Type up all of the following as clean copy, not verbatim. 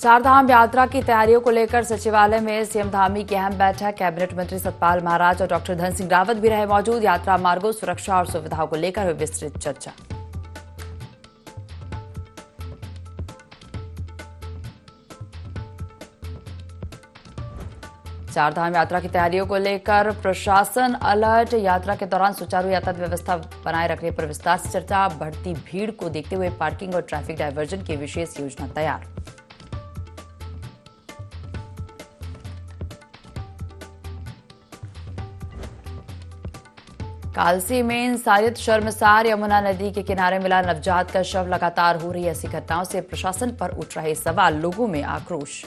चारधाम यात्रा की तैयारियों को लेकर सचिवालय में सीएम धामी की अहम बैठक। कैबिनेट मंत्री सतपाल महाराज और डॉक्टर धन सिंह रावत भी रहे मौजूद। यात्रा मार्गों, सुरक्षा और सुविधाओं को लेकर हुई विस्तृत चर्चा। चारधाम यात्रा की तैयारियों को लेकर प्रशासन अलर्ट। यात्रा के दौरान सुचारू यातायात व्यवस्था बनाए रखने पर विस्तार से चर्चा। बढ़ती भीड़ को देखते हुए पार्किंग और ट्रैफिक डायवर्जन की विशेष योजना तैयार। कालसी में इंसानियत शर्मसार। यमुना नदी के किनारे मिला नवजात का शव। लगातार हो रही ऐसी घटनाओं से प्रशासन पर उठ रहे सवाल, लोगों में आक्रोश।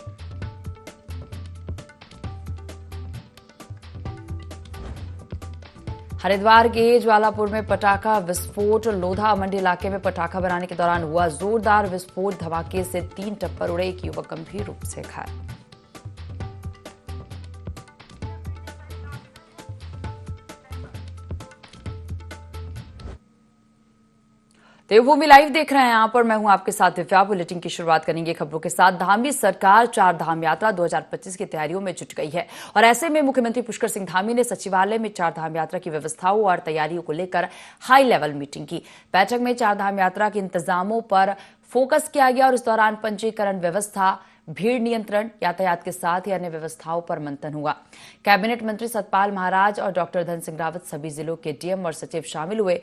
हरिद्वार के ज्वालापुर में पटाखा विस्फोट। लोधा मंडी इलाके में पटाखा बनाने के दौरान हुआ जोरदार विस्फोट। धमाके से 3 टप्पर उड़े। एक युवक गंभीर रूप से घायल। देवभूमि लाइव देख रहे हैं यहां पर। मैं हूं आपके साथ दिव्या। बुलेटिन की शुरुआत करेंगे खबरों के साथ। धामी सरकार चारधाम यात्रा 2025 की तैयारियों में जुट गई है और ऐसे में मुख्यमंत्री पुष्कर सिंह धामी ने सचिवालय में चारधाम यात्रा की व्यवस्थाओं और तैयारियों को लेकर हाई लेवल मीटिंग की। बैठक में चारधाम यात्रा के इंतजामों पर फोकस किया गया और इस दौरान पंजीकरण व्यवस्था, भीड़ नियंत्रण, यातायात के साथ ही अन्य व्यवस्थाओं पर मंथन हुआ। कैबिनेट मंत्री सतपाल महाराज और डॉक्टर धन सिंह रावत, सभी जिलों के डीएम और सचिव शामिल हुए।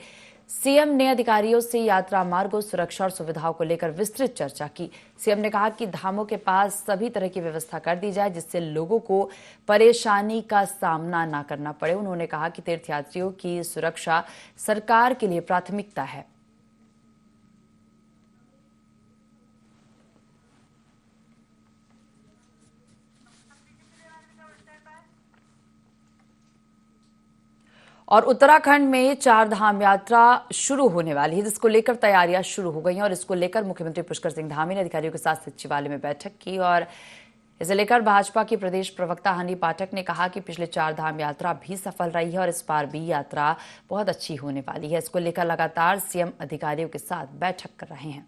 सीएम ने अधिकारियों से यात्रा मार्गों, सुरक्षा और सुविधाओं को लेकर विस्तृत चर्चा की। सीएम ने कहा कि धामों के पास सभी तरह की व्यवस्था कर दी जाए जिससे लोगों को परेशानी का सामना न करना पड़े। उन्होंने कहा कि तीर्थयात्रियों की सुरक्षा सरकार के लिए प्राथमिकता है। और उत्तराखंड में चारधाम यात्रा शुरू होने वाली है जिसको लेकर तैयारियां शुरू हो गई हैं और इसको लेकर मुख्यमंत्री पुष्कर सिंह धामी ने अधिकारियों के साथ सचिवालय में बैठक की। और इसे लेकर भाजपा की प्रदेश प्रवक्ता हनी पाठक ने कहा कि पिछले चारधाम यात्रा भी सफल रही है और इस बार भी यात्रा बहुत अच्छी होने वाली है। इसको लेकर लगातार सीएम अधिकारियों के साथ बैठक कर रहे हैं।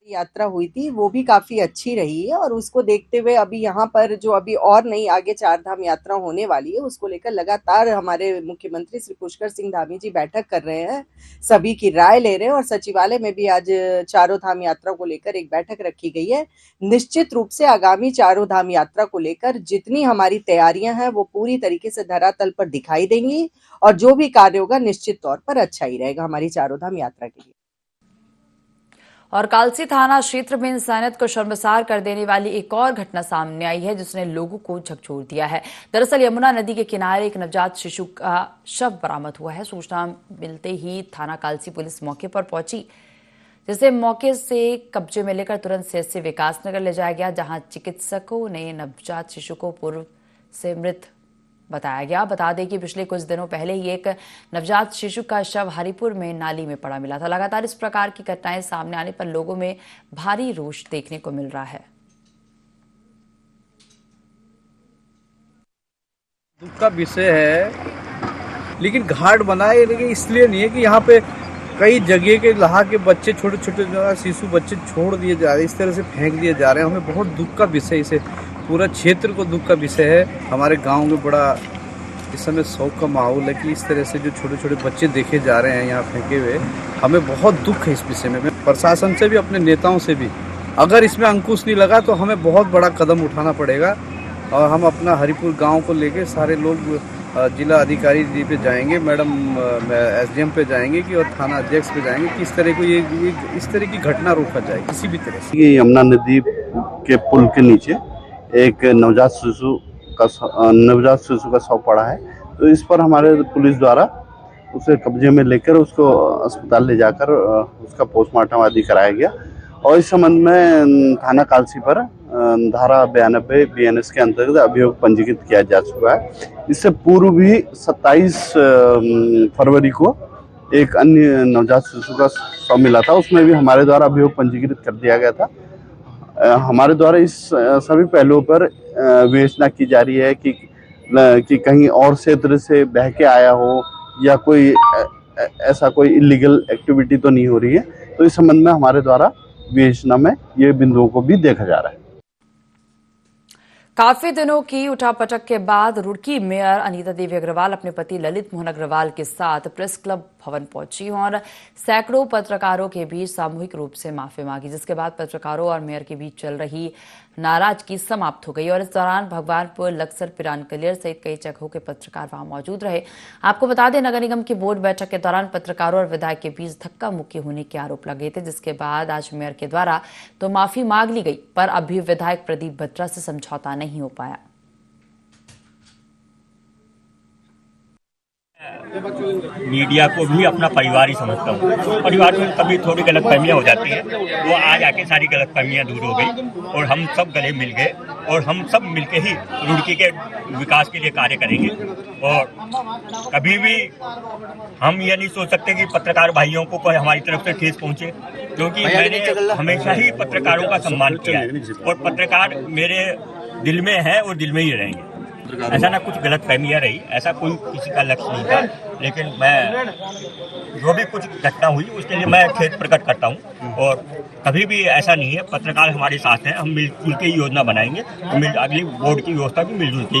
यात्रा हुई थी वो भी काफी अच्छी रही है और उसको देखते हुए अभी यहाँ पर जो अभी और नई आगे चारधाम यात्रा होने वाली है उसको लेकर लगातार हमारे मुख्यमंत्री श्री पुष्कर सिंह धामी जी बैठक कर रहे हैं, सभी की राय ले रहे हैं और सचिवालय में भी आज चारों धाम यात्रा को लेकर एक बैठक रखी गई है। निश्चित रूप से आगामी चारों धाम यात्रा को लेकर जितनी हमारी तैयारियां हैं वो पूरी तरीके से धरातल पर दिखाई देंगी और जो भी कार्य होगा निश्चित तौर पर अच्छा ही रहेगा हमारी चारों धाम यात्रा के लिए। और कालसी थाना क्षेत्र में इंसानियत को शर्मसार कर देने वाली एक और घटना सामने आई है जिसने लोगों को झकझोर दिया है। दरअसल यमुना नदी के किनारे एक नवजात शिशु का शव बरामद हुआ है। सूचना मिलते ही थाना कालसी पुलिस मौके पर पहुंची, जिसे मौके से कब्जे में लेकर तुरंत सीएचसी विकासनगर ले जाया गया, जहां चिकित्सकों ने नवजात शिशु को पूर्व से मृत बताया गया। बता दें कि पिछले कुछ दिनों पहले ही एक नवजात शिशु का शव हरिपुर में नाली में पड़ा मिला था। लगातार इस प्रकार की घटनाएं सामने आने पर लोगों में भारी रोष देखने को मिल रहा है। दुख का विषय है, लेकिन घाट बनाए लेकिन इसलिए नहीं है कि यहाँ पे कई जगह के लहा के बच्चे, छोटे छोटे शिशु बच्चे छोड़ दिए जा रहे हैं, इस तरह से फेंक दिए जा रहे हैं। हमें बहुत दुख का विषय, इसे पूरा क्षेत्र को दुख का विषय है। हमारे गांव में बड़ा इस समय शौक का माहौल है कि इस तरह से जो छोटे छोटे बच्चे देखे जा रहे हैं यहाँ फेंके हुए, हमें बहुत दुख है इस विषय में। प्रशासन से भी, अपने नेताओं से भी, अगर इसमें अंकुश नहीं लगा तो हमें बहुत बड़ा कदम उठाना पड़ेगा और हम अपना हरिपुर गाँव को लेके सारे लोग जिला अधिकारी जी पे जाएंगे, मैडम एसडीएम पे जाएंगे कि और थाना अध्यक्ष पे जाएंगे कि इस तरह को ये इस तरह की घटना रोका जाए किसी भी तरह से। ये यमुना नदी के पुल के नीचे एक नवजात शिशु का शव पड़ा है, तो इस पर हमारे पुलिस द्वारा उसे कब्जे में लेकर उसको अस्पताल ले जाकर उसका पोस्टमार्टम आदि कराया गया और इस संबंध में थाना कालसी पर धारा 92 BNS के अंतर्गत अभियोग पंजीकृत किया जा चुका है। इससे पूर्व भी 27 फरवरी को एक अन्य नवजात शिशु का शव मिला था, उसमें भी हमारे द्वारा अभियोग पंजीकृत कर दिया गया था। हमारे द्वारा इस सभी पहलुओं पर विवेचना की जा रही है कि कहीं और क्षेत्र से बह के आया हो या कोई ऐसा कोई इलीगल एक्टिविटी तो नहीं हो रही है। तो इस संबंध में हमारे द्वारा विवेचना में ये बिंदुओं को भी देखा जा रहा है। काफी दिनों की उठापटक के बाद रुड़की मेयर अनीता देवी अग्रवाल अपने पति ललित मोहन अग्रवाल के साथ प्रेस क्लब भवन पहुंची और सैकड़ों पत्रकारों के बीच सामूहिक रूप से माफी मांगी, जिसके बाद पत्रकारों और मेयर के बीच चल रही नाराजगी समाप्त हो गई। और इस दौरान भगवानपुर, लक्सर, पिरानकलियर सहित कई जगहों के पत्रकार वहां मौजूद रहे। आपको बता दें, नगर निगम की बोर्ड बैठक के दौरान पत्रकारों और विधायक के बीच धक्का मुक्की होने के आरोप लगे थे, जिसके बाद आज मेयर के द्वारा तो माफी मांग ली गई, पर अभी विधायक प्रदीप बत्रा से समझौता नहीं हो पाया। मीडिया को भी अपना परिवार ही समझता हूँ। परिवार में कभी थोड़ी गलतफहमियां हो जाती है, वो आज आके सारी गलतफहमियां दूर हो गई और हम सब गले मिल गए और हम सब मिलके ही रुड़की के विकास के लिए कार्य करेंगे। और कभी भी हम ये नहीं सोच सकते कि पत्रकार भाइयों को कोई हमारी तरफ से ठेस पहुंचे, क्योंकि मैंने हमेशा ही पत्रकारों का सम्मान किया है और पत्रकार मेरे दिल में है और दिल में ही रहेंगे। ऐसा ना कुछ गलत फहमियाँ रही, ऐसा कोई किसी का लक्ष्य नहीं था, लेकिन मैं जो भी कुछ घटना हुई उसके लिए मैं खेद प्रकट करता हूँ। और कभी भी ऐसा नहीं है, पत्रकार हमारे साथ हैं, हम मिलजुल के योजना बनाएंगे, अगली बोर्ड की व्यवस्था भी मिलजुल के।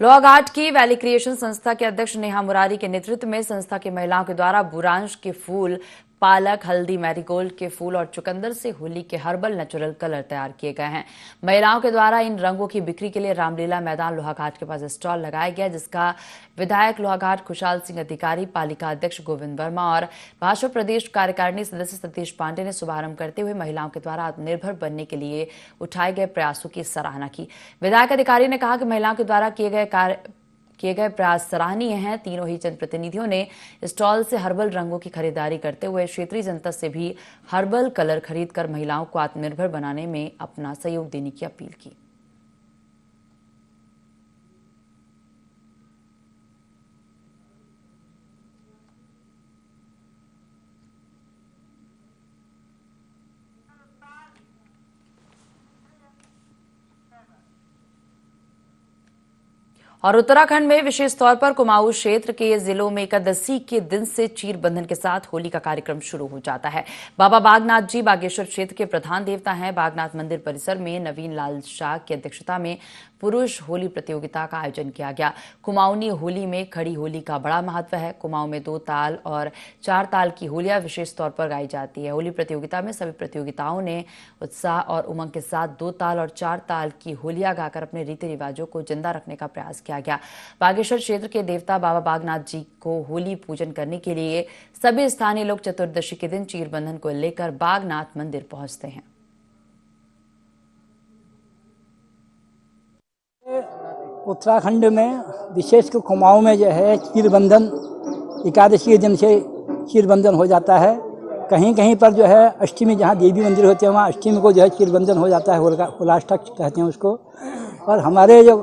लोहाघाट की वैली क्रिएशन संस्था के अध्यक्ष नेहा मुरारी के नेतृत्व में संस्था की महिलाओं के द्वारा बुरांश के फूल, पालक, हल्दी, मैरीगोल्ड के फूल और चुकंदर से होली के हर्बल नेचुरल कलर तैयार किए गए हैं। महिलाओं के द्वारा इन रंगों की बिक्री के लिए रामलीला मैदान लोहाघाट के पास स्टॉल लगाया गया, जिसका विधायक लोहाघाट खुशहाल सिंह अधिकारी, पालिका अध्यक्ष गोविंद वर्मा और भाजपा प्रदेश कार्यकारिणी सदस्य सतीश पांडे ने शुभारंभ करते हुए महिलाओं के द्वारा आत्मनिर्भर बनने के लिए उठाए गए प्रयासों की सराहना की। विधायक अधिकारी ने कहा कि महिलाओं के द्वारा किए गए प्रयास सराहनीय हैं। तीनों ही जनप्रतिनिधियों ने स्टॉल से हर्बल रंगों की खरीदारी करते हुए क्षेत्रीय जनता से भी हर्बल कलर खरीदकर महिलाओं को आत्मनिर्भर बनाने में अपना सहयोग देने की अपील की। और उत्तराखंड में विशेष तौर पर कुमाऊं क्षेत्र के जिलों में एकादशी के दिन से चीर बंधन के साथ होली का कार्यक्रम शुरू हो जाता है। बाबा बागनाथ जी बागेश्वर क्षेत्र के प्रधान देवता हैं। बागनाथ मंदिर परिसर में नवीन लाल शाह की अध्यक्षता में पुरुष होली प्रतियोगिता का आयोजन किया गया। कुमाऊनी होली में खड़ी होली का बड़ा महत्व है। कुमाऊं में 2 ताल और 4 ताल की होलियां विशेष तौर पर गाई जाती है। होली प्रतियोगिता में सभी प्रतियोगिताओं ने उत्साह और उमंग के साथ 2 ताल और 4 ताल की होलियां गाकर अपने रीति रिवाजों को जिंदा रखने का प्रयास किया गया। बागेश्वर क्षेत्र के देवता बाबा बागनाथ जी को होली पूजन करने के लिए सभी स्थानीय लोग चतुर्दशी के दिन चीर बंधन को लेकर बागनाथ मंदिर पहुंचते हैं। उत्तराखंड में विशेषकर कुमाऊं में जो है चीर बंधन एकादशी के दिन से चीर बंधन हो जाता है। कहीं कहीं पर जो है अष्टमी, जहाँ देवी मंदिर होते हैं वहाँ अष्टमी को जो है चीर बंधन हो जाता है, होलाष्टक कहते हैं उसको। और हमारे जो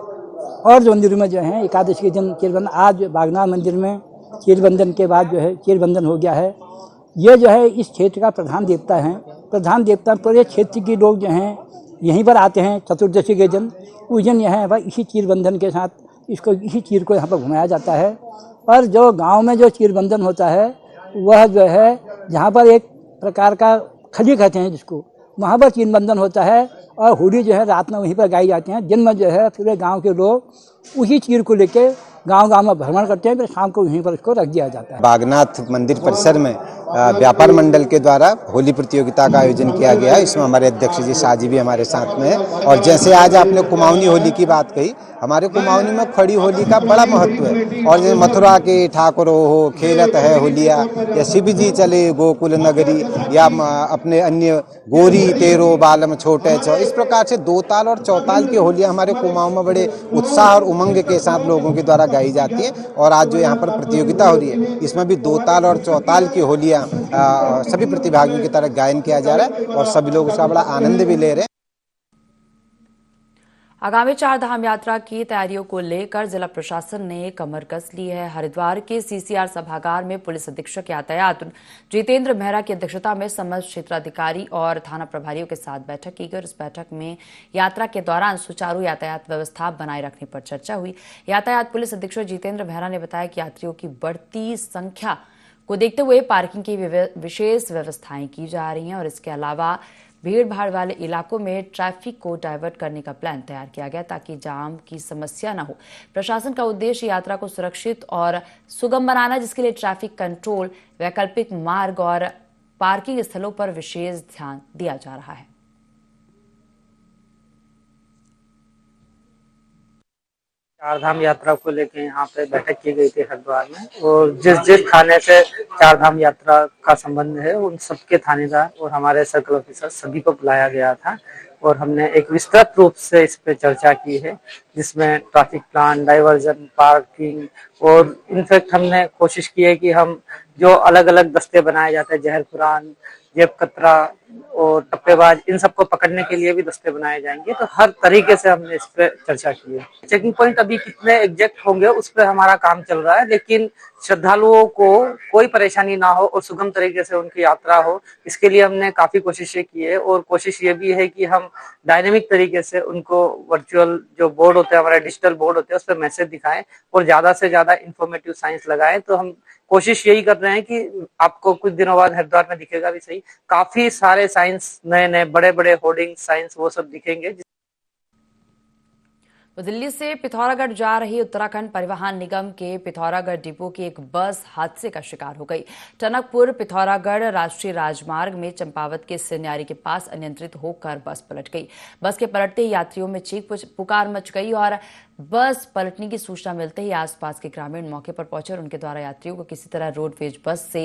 और जो मंदिर में जो है एकादशी के दिन चीर बंधन, आज बागनाथ मंदिर में चीर बंधन के बाद जो है चीर बंधन हो गया है। ये जो है इस क्षेत्र का प्रधान देवता हैं। प्रधान देवता पूरे क्षेत्र के लोग जो हैं यहीं पर आते हैं चतुर्दशी के दिन पूजन यहाँ पर इसी चीर बंधन के साथ इसी चीर को यहाँ पर घुमाया जाता है। और जो गांव में जो चीर बंधन होता है वह जो है जहाँ पर एक प्रकार का खली कहते हैं जिसको, वहाँ पर चीर बंधन होता है और होली जो है रात में वहीं पर गाई जाती हैं। दिन में जो है पूरे गाँव के लोग उसी चीर को लेके गांव-गांव में भ्रमण करते हैं, फिर शाम को यहीं पर इसको रख दिया जाता है। बागनाथ मंदिर परिसर में व्यापार मंडल के द्वारा होली प्रतियोगिता का आयोजन किया गया है। इसमें हमारे अध्यक्ष जी शाह जी भी हमारे साथ में है। और जैसे आज आपने कुमाऊनी होली की बात कही, हमारे कुमाऊनी में खड़ी होली का बड़ा महत्व है। और जैसे मथुरा के ठाकुरों हो खेलत है होलिया, या शिव जी चले गोकुल नगरी, या अपने अन्य गोरी तेरो बालम छोटे छो, इस प्रकार से 2 ताल और 4 ताल की होलियां हमारे कुमाऊं में बड़े उत्साह और उमंग के साथ लोगों के द्वारा गाई जाती है। और आज जो यहाँ पर प्रतियोगिता हो रही है इसमें भी 2 ताल और 4 ताल की होलियां सभी प्रतिभागियों की तरह गायन किया जा रहा है और सभी लोग उसका बड़ा आनंद भी ले रहे हैं। आगामी चार धाम यात्रा की तैयारियों को लेकर जिला प्रशासन ने कमर कस ली है। हरिद्वार के सीसीआर सभागार में पुलिस अधीक्षक यातायात जितेंद्र मेहरा की अध्यक्षता में समस्त क्षेत्राधिकारी और थाना प्रभारियों के साथ बैठक की गई। इस बैठक में यात्रा के दौरान सुचारू यातायात व्यवस्था बनाए रखने पर चर्चा हुई। यातायात पुलिस अधीक्षक जितेंद्र मेहरा ने बताया कि यात्रियों की बढ़ती संख्या को देखते हुए पार्किंग की विशेष व्यवस्थाएं की जा रही हैं और इसके अलावा भीड़ भाड़ वाले इलाकों में ट्रैफिक को डाइवर्ट करने का प्लान तैयार किया गया ताकि जाम की समस्या न हो। प्रशासन का उद्देश्य यात्रा को सुरक्षित और सुगम बनाना, जिसके लिए ट्रैफिक कंट्रोल, वैकल्पिक मार्ग और पार्किंग स्थलों पर विशेष ध्यान दिया जा रहा है। चारधाम यात्रा को लेकर यहाँ पे बैठक की गई थी हरिद्वार में, और जिस थाने से चारधाम यात्रा का संबंध है उन सबके थानेदार और हमारे सर्कल ऑफिसर सभी को बुलाया गया था और हमने एक विस्तृत रूप से इस पे चर्चा की है, जिसमें ट्रैफिक प्लान, डाइवर्जन, पार्किंग और इनफैक्ट हमने कोशिश की है कि हम जो अलग अलग दस्ते बनाए जाते हैं, जहर खुरान, जेब कतरा और टप्पेबाज, इन सबको पकड़ने के लिए भी दस्ते बनाए जाएंगे। तो हर तरीके से हमने इस पे चर्चा की है। चेकिंग पॉइंट अभी कितने एग्जैक्ट होंगे उस पर हमारा काम चल रहा है, लेकिन श्रद्धालुओं को कोई परेशानी ना हो और सुगम तरीके से उनकी यात्रा हो, इसके लिए हमने काफी कोशिशें की है। और कोशिश ये भी है कि हम डायनेमिक तरीके से उनको वर्चुअल जो बोर्ड होते हैं, हमारे डिजिटल बोर्ड होते हैं, उस पर मैसेज दिखाएं और ज्यादा से ज्यादा इंफॉर्मेटिव साइंस लगाएं। तो हम कोशिश यही कर रहे हैं कि आपको कुछ दिनों बाद हरिद्वार में दिखेगा भी सही, काफी सारे साइंस, नए नए बड़े बड़े होर्डिंग साइंस वो सब दिखेंगे। दिल्ली से पिथौरागढ़ जा रही उत्तराखंड परिवहन निगम के पिथौरागढ़ डिपो की एक बस हादसे का शिकार हो गई। टनकपुर पिथौरागढ़ राष्ट्रीय राजमार्ग में चंपावत के सिन्यारी के पास अनियंत्रित होकर बस पलट गई। बस के पलटते ही यात्रियों में चीख पुकार मच गई और बस पलटने की सूचना मिलते ही आसपास के ग्रामीण मौके पर पहुंचे और उनके द्वारा यात्रियों को किसी तरह रोडवेज बस से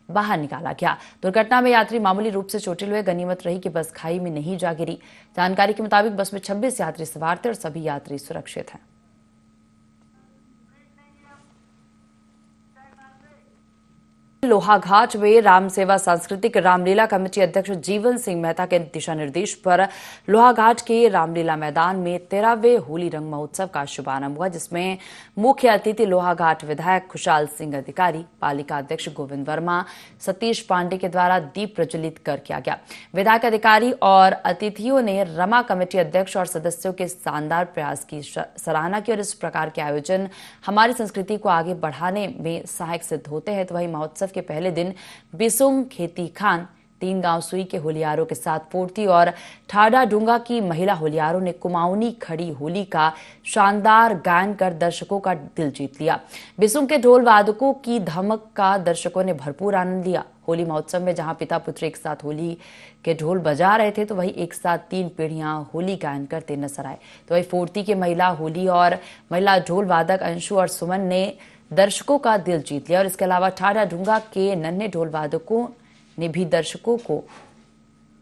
बाहर निकाला गया। दुर्घटना में यात्री मामूली रूप से चोटिल हुए। गनीमत रही कि बस खाई में नहीं जा गिरी। जानकारी के मुताबिक बस में 26 यात्री सवार थे और सभी यात्री सुरक्षित हैं। लोहाघाट में राम सेवा सांस्कृतिक रामलीला कमेटी अध्यक्ष जीवन सिंह मेहता के दिशा निर्देश पर लोहाघाट के रामलीला मैदान में 13वें होली रंग महोत्सव का शुभारंभ हुआ, जिसमें मुख्य अतिथि लोहाघाट विधायक खुशहाल सिंह अधिकारी, पालिका अध्यक्ष गोविंद वर्मा, सतीश पांडे के द्वारा दीप प्रज्वलित कर किया गया। विधायक अधिकारी और अतिथियों ने रमा कमेटी अध्यक्ष और सदस्यों के शानदार प्रयास की सराहना की और इस प्रकार के आयोजन हमारी संस्कृति को आगे बढ़ाने में सहायक सिद्ध होते हैं। तो वही महोत्सव के पहले दिन बिसुम, खेती खान, 3 गांव सुई के होलियारों के साथ पूर्ति और ठाडा डूंगा की महिला होलियारों ने कुमाऊनी खड़ी होली का शानदार गायन कर दर्शकों का दिल जीत लिया। बिसुम के ढोल वादकों की धमक का दर्शकों ने भरपूर आनंद लिया। होली महोत्सव में जहां पिता पुत्र एक साथ होली के ढोल बजा रहे थे, तो वही एक साथ 3 पीढ़ियां होली गायन करते नजर आए। तो वही फोर्ती के महिला होली और महिला ढोल वादक अंशु और सुमन ने दर्शकों का दिल जीत लिया और इसके अलावा ठाडा डूंगा के नन्हे ढोल वादकों ने भी दर्शकों को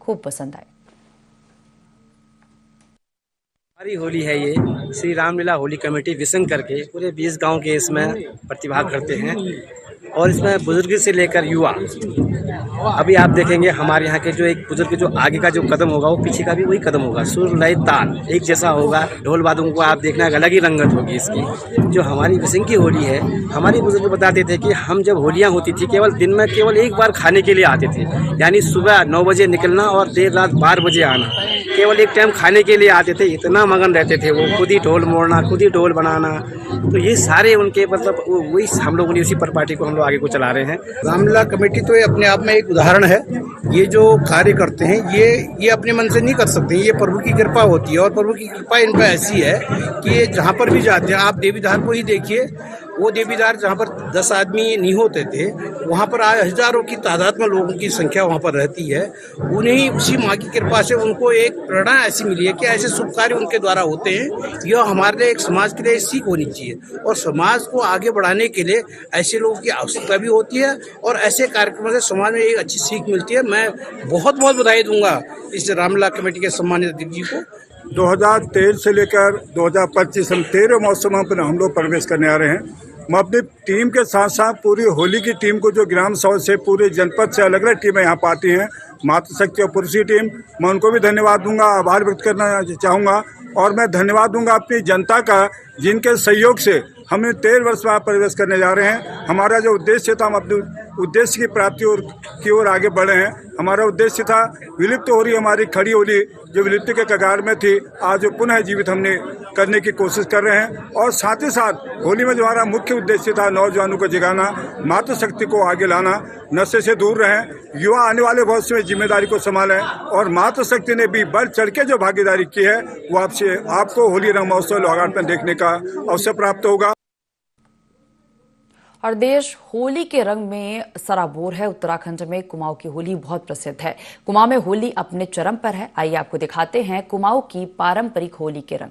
खूब पसंद आए। हमारी होली है ये, श्री रामलीला होली कमेटी विसन करके पूरे 20 गांव के इसमें प्रतिभाग करते हैं और इसमें बुजुर्ग से लेकर युवा, अभी आप देखेंगे हमारे यहाँ के जो एक बुजुर्ग जो आगे का जो कदम होगा वो पीछे का भी वही कदम होगा। सुर लय ताल एक जैसा होगा। ढोल वादकों को आप देखना अलग ही रंगत होगी इसकी। जो हमारी विसन की होली है, हमारे बुजुर्ग बताते थे कि हम जब होलियाँ होती थी केवल दिन में केवल एक बार खाने के लिए आते थे, यानी सुबह 9 बजे निकलना और देर रात 12 बजे आना, केवल एक टाइम खाने के लिए आते थे। इतना मगन रहते थे वो, खुद ही ढोल मोड़ना, खुद ही ढोल बनाना। तो ये सारे उनके मतलब वही हम लोगों ने उसी पर पार्टी को हम लोग आगे को चला रहे हैं। रामलीला कमेटी तो ये अपने आप में एक उदाहरण है। ये जो कार्य करते हैं ये अपने मन से नहीं कर सकते, ये प्रभु की कृपा होती है और प्रभु की कृपा इन पर ऐसी है कि ये जहाँ पर भी जाते हैं, आप देवीधार को ही देखिए, वो देवीदार जहाँ पर 10 आदमी नहीं होते थे, वहाँ पर आज हजारों की तादाद में लोगों की संख्या वहाँ पर रहती है। उन्हें उसी माँ की कृपा से उनको एक प्रेरणा ऐसी मिली है कि ऐसे शुभ कार्य उनके द्वारा होते हैं। यह हमारे लिए एक समाज के लिए सीख होनी चाहिए और समाज को आगे बढ़ाने के लिए ऐसे लोगों की आवश्यकता भी होती है और ऐसे कार्यक्रमों से समाज में एक अच्छी सीख मिलती है। मैं बहुत बहुत बधाई दूंगा इस रामलीला कमेटी के सम्मानित अध्यक्ष जी को। 2023 से लेकर 2025 हम 13 महोत्सवों पर हम लोग प्रवेश करने आ रहे हैं। मैं अपनी टीम के साथ साथ पूरी होली की टीम को, जो ग्राम सभा से पूरे जनपद से अलग अलग टीमें यहाँ पर आती हैं, मातृशक्ति और पुरुषी टीम, मैं उनको भी धन्यवाद दूंगा, आभार व्यक्त करना चाहूँगा। और मैं धन्यवाद दूंगा अपनी जनता का, जिनके सहयोग से हम 13 वर्ष में प्रवेश करने जा रहे हैं। हमारा जो उद्देश्य था, हम अपने उद्देश्य की प्राप्ति की ओर आगे बढ़े हैं। हमारा उद्देश्य था विलुप्त हो रही हमारी खड़ी होली जो विलुप्ति के कगार में थी, आज जो पुनः जीवित हमने करने की कोशिश कर रहे हैं। और साथ ही साथ होली में जो हमारा मुख्य उद्देश्य था नौजवानों को जगाना, मातृशक्ति को आगे लाना, नशे से दूर रहें, युवा आने वाले भविष्य में जिम्मेदारी को संभालें। और मातृशक्ति ने भी बढ़ चढ़ के जो भागीदारी की है वो आपको होली रंग महोत्सव लोहाघाट में देखने का अवसर प्राप्त होगा। और देश होली के रंग में सराबोर है। उत्तराखंड में कुमाऊं की होली बहुत प्रसिद्ध है। कुमाऊं में होली अपने चरम पर है। आइए आपको दिखाते हैं कुमाऊं की पारंपरिक होली के रंग।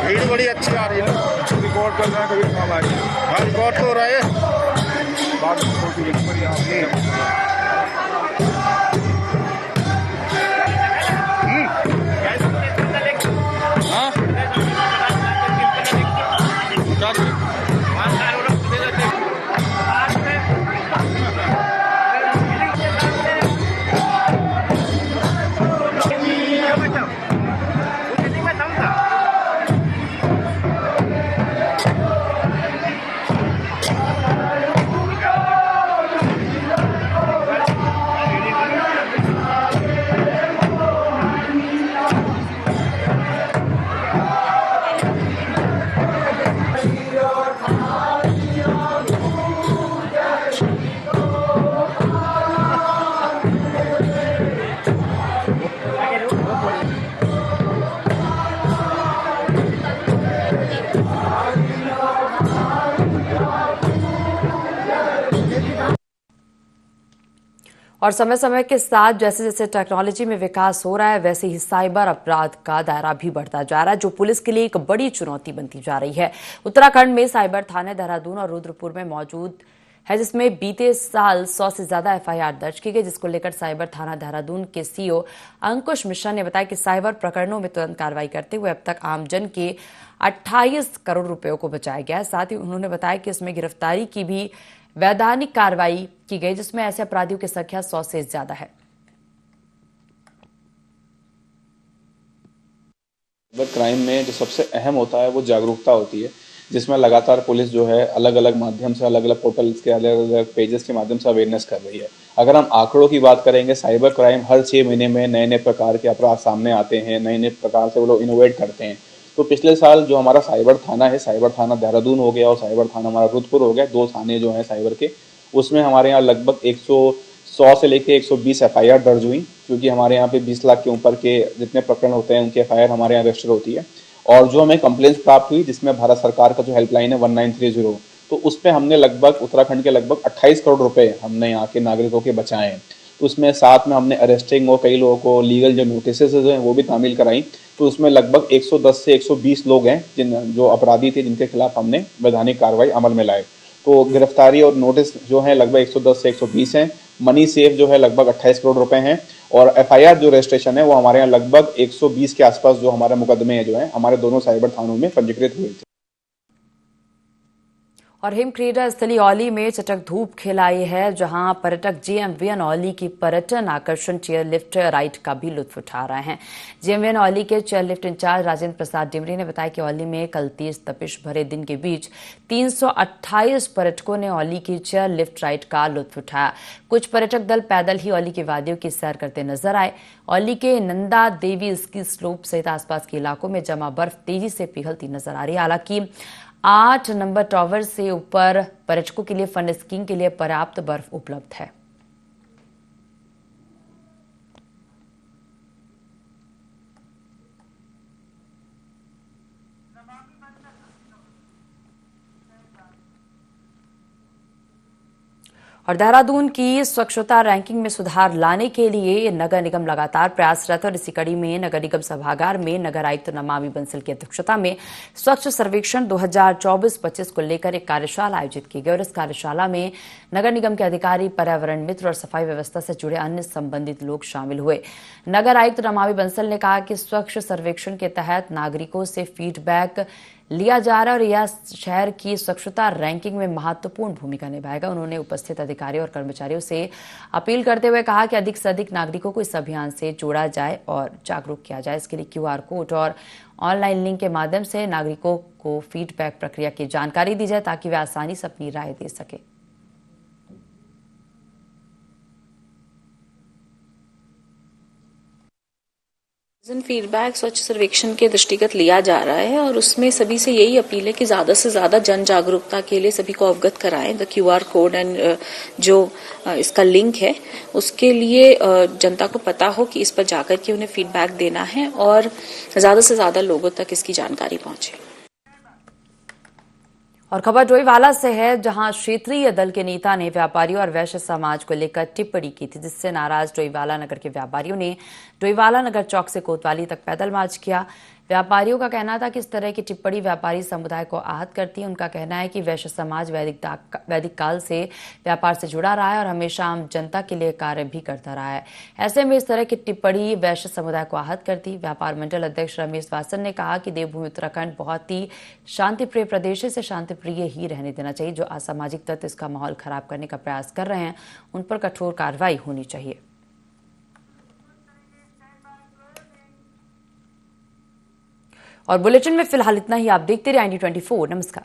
भीड़ बड़ी अच्छी आ रही है ना। रिकॉर्ड कर रहे हैं, कभी काम आ रही है। हाँ, रिकॉर्ड तो हो रहा है। बाद में फोटो बड़ी आ रही है। और समय समय के साथ जैसे जैसे टेक्नोलॉजी में विकास हो रहा है, वैसे ही साइबर अपराध का दायरा भी बढ़ता जा रहा है, जो पुलिस के लिए एक बड़ी चुनौती बनती जा रही है। उत्तराखंड में साइबर थाने देहरादून और रुद्रपुर में मौजूद है, जिसमें बीते साल 100 से ज्यादा एफआईआर दर्ज की गई, जिसको लेकर साइबर थाना देहरादून के सीओ अंकुश मिश्रा ने बताया कि साइबर प्रकरणों में तुरंत कार्रवाई करते हुए अब तक आमजन के 28 करोड़ रुपयों को बचाया गया है। साथ ही उन्होंने बताया कि इसमें गिरफ्तारी की भी वैधानिक कार्रवाई की गई, जिसमें ऐसे अपराधियों की संख्या 100 से ज्यादा है। साइबर क्राइम में जो सबसे अहम होता है वो जागरूकता होती है, जिसमें लगातार पुलिस जो है अलग अलग माध्यम से, अलग अलग पोर्टल्स के, अलग अलग पेजेस के माध्यम से अवेयरनेस कर रही है। अगर हम आंकड़ों की बात करेंगे, साइबर क्राइम हर 6 महीने में नए नए प्रकार के अपराध सामने आते हैं, नए नए प्रकार से वो लोग इनोवेट करते हैं। तो पिछले साल जो हमारा साइबर थाना है, साइबर थाना देहरादून हो गया और साइबर थाना हमारा रुद्रपुर हो गया, 2 थाने जो हैं साइबर के, उसमें हमारे यहाँ लगभग 100 से लेकर 120 एफआईआर दर्ज हुई, क्योंकि हमारे यहाँ पे 20 लाख के ऊपर के जितने प्रकरण होते हैं उनकी एफआईआर हमारे यहाँ रजिस्टर होती है। और जो हमें कंप्लेंट्स प्राप्त हुई, जिसमें भारत सरकार का जो हेल्पलाइन है 1930, तो उस पर हमने लगभग उत्तराखंड के लगभग 28 करोड़ रुपए हमने यहाँ के नागरिकों के बचाए हैं। तो उसमें साथ में हमने अरेस्टिंग और कई लोगों को लीगल जो नोटिस हैं वो भी तामील कराई। तो उसमें लगभग 110 से 120 लोग हैं जो अपराधी थे, जिनके खिलाफ हमने वैधानिक कार्रवाई अमल में लाए। तो गिरफ्तारी और नोटिस जो है लगभग 110 से 120 हैं। मनी सेफ जो है लगभग 28 करोड़ रुपए हैं और एफआईआर जो रजिस्ट्रेशन है वो हमारे यहाँ लगभग 120 के आसपास जो हमारे मुकदमे हैं जो है हमारे दोनों साइबर थानों में पंजीकृत हुए थे। और हिमक्रीडा स्थली औली में चटक धूप खिलाई है, जहां पर्यटक जेएमवीएन औली की पर्यटन आकर्षण चेयर लिफ्ट राइड का भी लुत्फ उठा रहे हैं। जेएमवीएन औली के chair lift in charge Rajendra Prasad Dimri ने बताया कि औली में कल तेज तपिश भरे दिन के बीच 328 पर्यटकों ने औली की चेयर लिफ्ट राइड का लुत्फ उठाया। कुछ पर्यटक दल पैदल ही औली की वादियों की सैर करते नजर आए। औली के नंदा देवी स्की स्लोप सहित आसपास के इलाकों में जमा बर्फ तेजी से पिघलती नजर आ रही है। हालांकि 8 नंबर टावर से ऊपर पर्यटकों के लिए फन स्कीइंग के लिए पर्याप्त बर्फ उपलब्ध है। और देहरादून की स्वच्छता रैंकिंग में सुधार लाने के लिए नगर निगम लगातार प्रयासरत है और इसी कड़ी में नगर निगम सभागार में नगर आयुक्त नमामि बंसल की अध्यक्षता में स्वच्छ सर्वेक्षण 2024-25 को लेकर एक कार्यशाला आयोजित की गई और इस कार्यशाला में नगर निगम के अधिकारी, पर्यावरण मित्र और सफाई व्यवस्था से जुड़े अन्य संबंधित लोग शामिल हुए। नगर आयुक्त नमामि बंसल ने कहा कि स्वच्छ सर्वेक्षण के तहत नागरिकों से फीडबैक लिया जा रहा है और यह शहर की स्वच्छता रैंकिंग में महत्वपूर्ण भूमिका निभाएगा। उन्होंने उपस्थित अधिकारियों और कर्मचारियों से अपील करते हुए कहा कि अधिक से अधिक नागरिकों को इस अभियान से जोड़ा जाए और जागरूक किया जाए। इसके लिए QR कोड और ऑनलाइन लिंक के माध्यम से नागरिकों को फीडबैक प्रक्रिया की जानकारी दी जाए, ताकि वे आसानी से अपनी राय दे सके। फीडबैक स्वच्छ सर्वेक्षण के दृष्टिगत लिया जा रहा है और उसमें सभी से यही अपील है कि ज्यादा से ज्यादा जन जागरूकता के लिए सभी को अवगत कराएं। द QR कोड एंड जो इसका लिंक है उसके लिए जनता को पता हो कि इस पर जाकर के उन्हें फीडबैक देना है और ज्यादा से ज्यादा लोगों तक इसकी जानकारी पहुंचे। और खबर डोईवाला से है, जहां क्षेत्रीय दल के नेता ने व्यापारियों और वैश्य समाज को लेकर टिप्पणी की थी, जिससे नाराज डोईवाला नगर के व्यापारियों ने डोईवाला नगर चौक से कोतवाली तक पैदल मार्च किया। व्यापारियों का कहना था कि इस तरह की टिप्पणी व्यापारी समुदाय को आहत करती है। उनका कहना है कि वैश्य समाज वैदिक काल से व्यापार से जुड़ा रहा है और हमेशा आम जनता के लिए कार्य भी करता रहा है। ऐसे में इस तरह की टिप्पणी वैश्य समुदाय को आहत करती। व्यापार मंडल अध्यक्ष रमेश वासन ने कहा कि देवभूमि उत्तराखंड बहुत ही शांतिप्रिय प्रदेश है, इसे शांतिप्रिय ही रहने देना चाहिए। जो असामाजिक तत्व इसका माहौल खराब करने का प्रयास कर रहे हैं, उन पर कठोर कार्रवाई होनी चाहिए। और बुलेटिन में फिलहाल इतना ही। आप देखते रहिए IND24। नमस्कार।